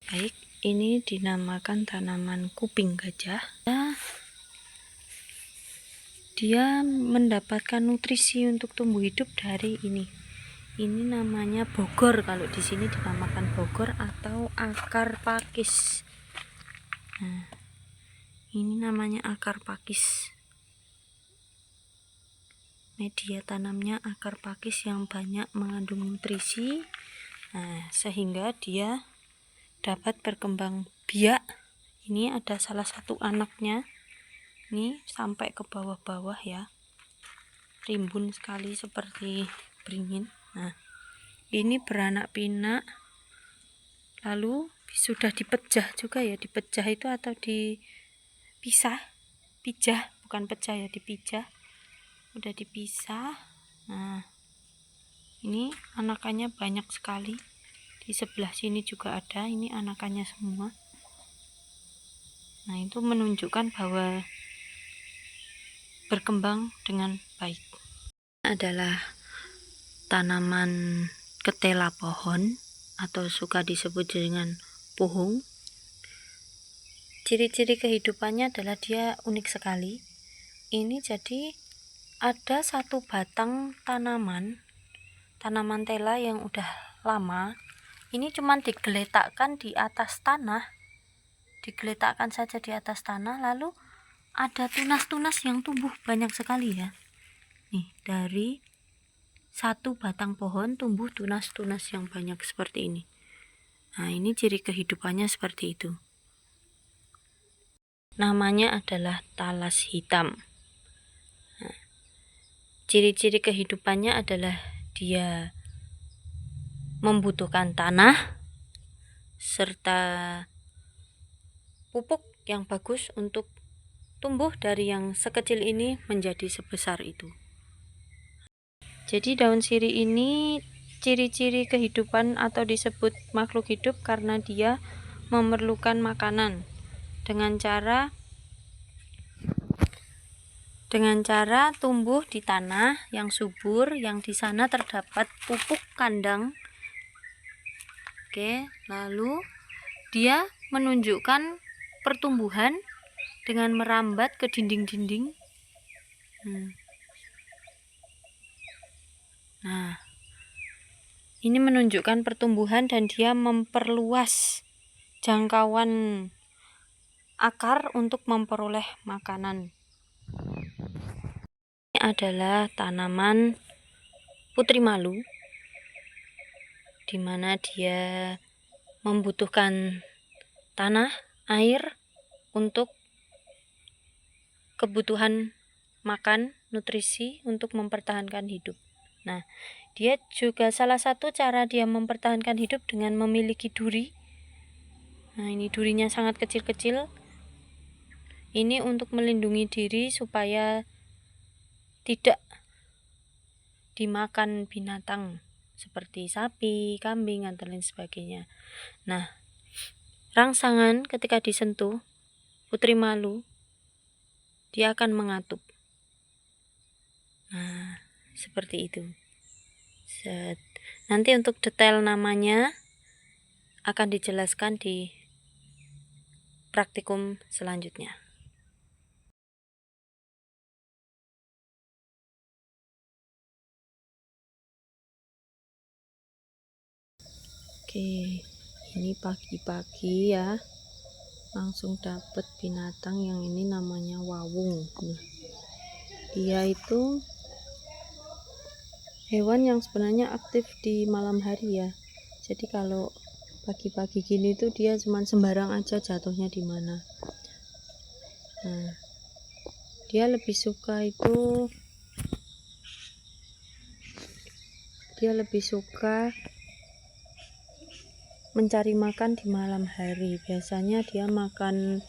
Baik, ini dinamakan tanaman kuping gajah. Dia mendapatkan nutrisi untuk tumbuh hidup dari ini. Ini namanya bogor, kalau di sini dinamakan bogor atau akar pakis. Nah, ini namanya akar pakis. Media tanamnya akar pakis yang banyak mengandung nutrisi, sehingga dia dapat berkembang biak. Ini ada salah satu anaknya, ini sampai ke bawah-bawah ya, rimbun sekali seperti beringin. Nah, ini beranak pinak, lalu sudah dipejah juga ya, dipejah itu atau dipisah, pijah bukan pecah ya, dipijah, udah dipisah. Nah, ini anakannya banyak sekali, di sebelah sini juga ada, ini anakannya semua. Nah, itu menunjukkan bahwa berkembang dengan baik. Adalah tanaman ketela pohon atau suka disebut dengan puhung. Ciri-ciri kehidupannya adalah dia unik sekali. Ini jadi ada satu batang tanaman tela yang udah lama. Ini cuman digeletakkan di atas tanah, digeletakkan saja di atas tanah, lalu ada tunas-tunas yang tumbuh banyak sekali ya. Nih, dari satu batang pohon tumbuh tunas-tunas yang banyak seperti ini. Nah, ini ciri kehidupannya seperti itu. Namanya adalah talas hitam. Nah, ciri-ciri kehidupannya adalah dia membutuhkan tanah serta pupuk yang bagus untuk tumbuh dari yang sekecil ini menjadi sebesar itu. Jadi daun sirih ini ciri-ciri kehidupan atau disebut makhluk hidup karena dia memerlukan makanan dengan cara tumbuh di tanah yang subur, yang di sana terdapat pupuk kandang. Oke, lalu dia menunjukkan pertumbuhan dengan merambat ke dinding-dinding. Nah, ini menunjukkan pertumbuhan dan dia memperluas jangkauan akar untuk memperoleh makanan. Ini adalah tanaman putri malu, di mana dia membutuhkan tanah, air untuk kebutuhan makan, nutrisi untuk mempertahankan hidup. Nah, dia juga salah satu cara dia mempertahankan hidup dengan memiliki duri. Nah, ini durinya sangat kecil-kecil. Ini untuk melindungi diri supaya tidak dimakan binatang seperti sapi, kambing, dan lain sebagainya. Nah, rangsangan ketika disentuh putri malu, dia akan mengatup. Nah, seperti itu. Nanti untuk detail namanya akan dijelaskan di praktikum selanjutnya. Oke, ini pagi-pagi ya, langsung dapat binatang yang ini namanya wawung. Nah, dia itu hewan yang sebenarnya aktif di malam hari ya. Jadi kalau pagi-pagi gini tuh dia cuman sembarang aja jatuhnya di mana. Nah, dia lebih suka mencari makan di malam hari. Biasanya dia makan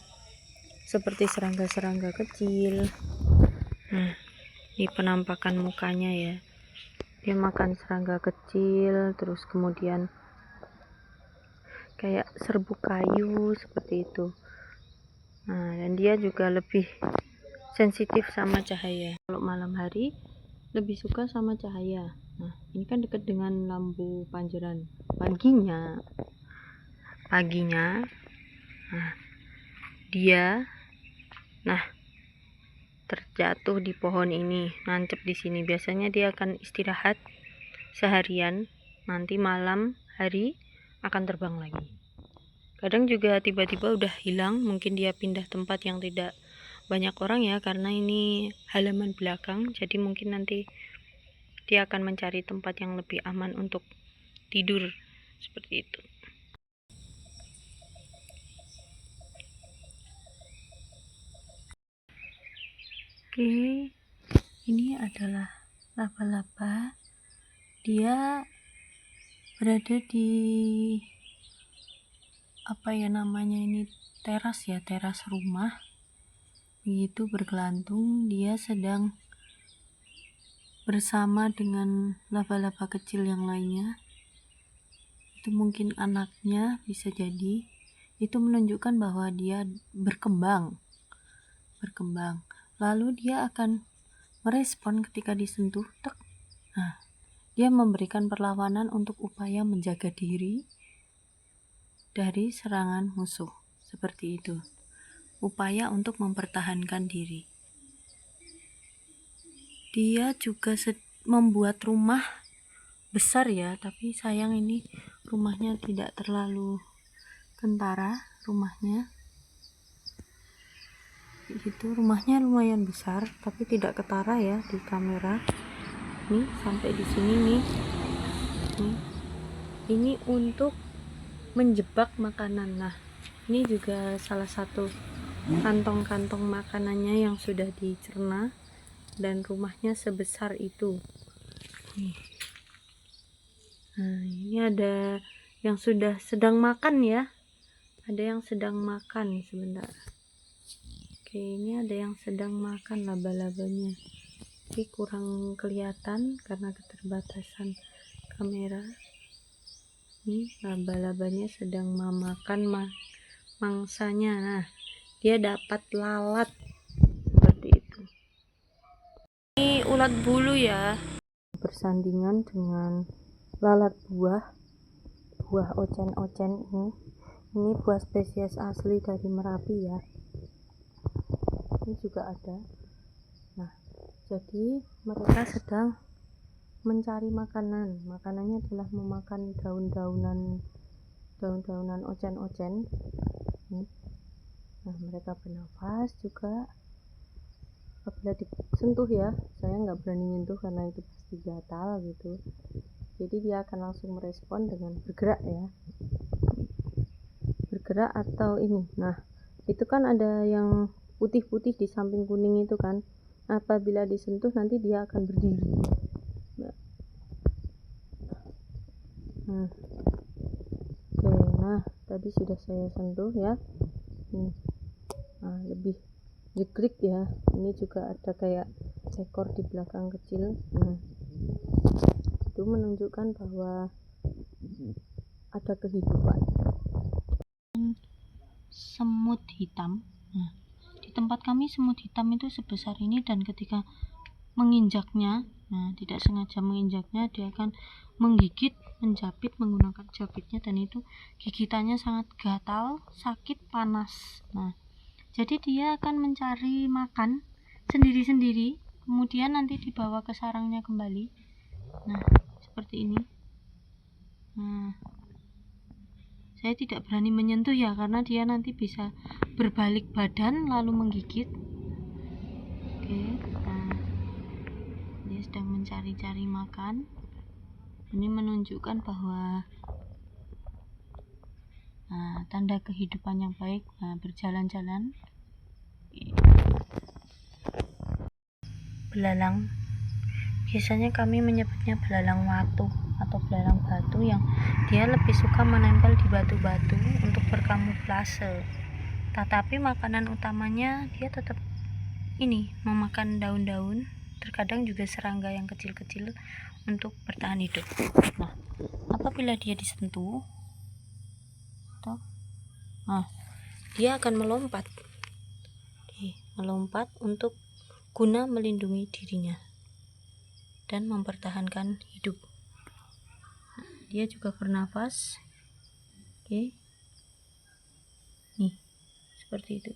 seperti serangga-serangga kecil. Nah, ini penampakan mukanya ya. Dia makan serangga kecil, terus kemudian kayak serbuk kayu seperti itu. Nah, dan dia juga lebih sensitif sama cahaya. Kalau malam hari lebih suka sama cahaya. Nah, ini kan dekat dengan lampu panjaran paginya. paginya, nah dia terjatuh di pohon ini, nancep di sini. Biasanya dia akan istirahat seharian, nanti malam hari akan terbang lagi. Kadang juga tiba-tiba udah hilang, mungkin dia pindah tempat yang tidak banyak orang ya, karena ini halaman belakang, jadi mungkin nanti dia akan mencari tempat yang lebih aman untuk tidur, seperti itu. Oke, ini adalah laba-laba. Dia berada di apa ya namanya ini, teras ya, teras rumah. Begitu bergelantung, dia sedang bersama dengan laba-laba kecil yang lainnya. Itu mungkin anaknya, bisa jadi. Itu menunjukkan bahwa dia berkembang. Lalu dia akan merespon ketika disentuh. Nah, dia memberikan perlawanan untuk upaya menjaga diri dari serangan musuh. Seperti itu. Upaya untuk mempertahankan diri. Dia juga membuat rumah besar ya, tapi sayang ini rumahnya tidak terlalu kentara rumahnya. Gitu, rumahnya lumayan besar tapi tidak ketara ya di kamera. Nih sampai di sini nih. Ini untuk menjebak makanan. Nah, ini juga salah satu kantong-kantong makanannya yang sudah dicerna, dan rumahnya sebesar itu. Nih. Nah, ini ada yang sudah sedang makan ya. Ada yang sedang makan sebentar. Oke, ini ada yang sedang makan laba-labanya. Tapi kurang kelihatan karena keterbatasan kamera. Ini laba-labanya sedang memakan mangsanya. Nah, dia dapat lalat seperti itu. Ini ulat bulu ya. Bersandingan dengan lalat buah ocen-ocen ini. Ini buah spesies asli dari Merapi ya. Ini juga ada. Nah, jadi mereka sedang mencari makanan. Makanannya adalah memakan daun-daunan ocen-ocen. Nah, mereka bernafas juga. Apabila disentuh ya, saya nggak berani nyentuh karena itu pasti gatal gitu. Jadi dia akan langsung merespon dengan bergerak ya. Bergerak atau ini. Nah, itu kan ada yang putih-putih di samping kuning itu kan. Apabila disentuh nanti dia akan berdiri. Oke, nah tadi sudah saya sentuh ya. Nah, lebih jekrik ya. Ini juga ada kayak ekor di belakang kecil. Itu menunjukkan bahwa ada kehidupan. Semut hitam. Nah, di tempat kami semut hitam itu sebesar ini, dan ketika menginjaknya, nah tidak sengaja menginjaknya, dia akan menggigit, menjapit menggunakan jabitnya, dan itu gigitannya sangat gatal, sakit, panas. Nah, jadi dia akan mencari makan sendiri-sendiri, kemudian nanti dibawa ke sarangnya kembali. Nah, seperti ini. Nah, saya tidak berani menyentuh ya, karena dia nanti bisa berbalik badan lalu menggigit. Oke, nah dia sedang mencari-cari makan. Ini menunjukkan bahwa tanda kehidupan yang baik. Nah, berjalan-jalan. Belalang, biasanya kami menyebutnya belalang watu atau belalang batu, yang dia lebih suka menempel di batu-batu untuk berkamuflase. Tetapi makanan utamanya dia tetap ini, memakan daun-daun, terkadang juga serangga yang kecil-kecil untuk bertahan hidup. Nah, apabila dia disentuh, dia akan melompat. Melompat untuk guna melindungi dirinya dan mempertahankan hidup. Dia juga bernafas. seperti itu.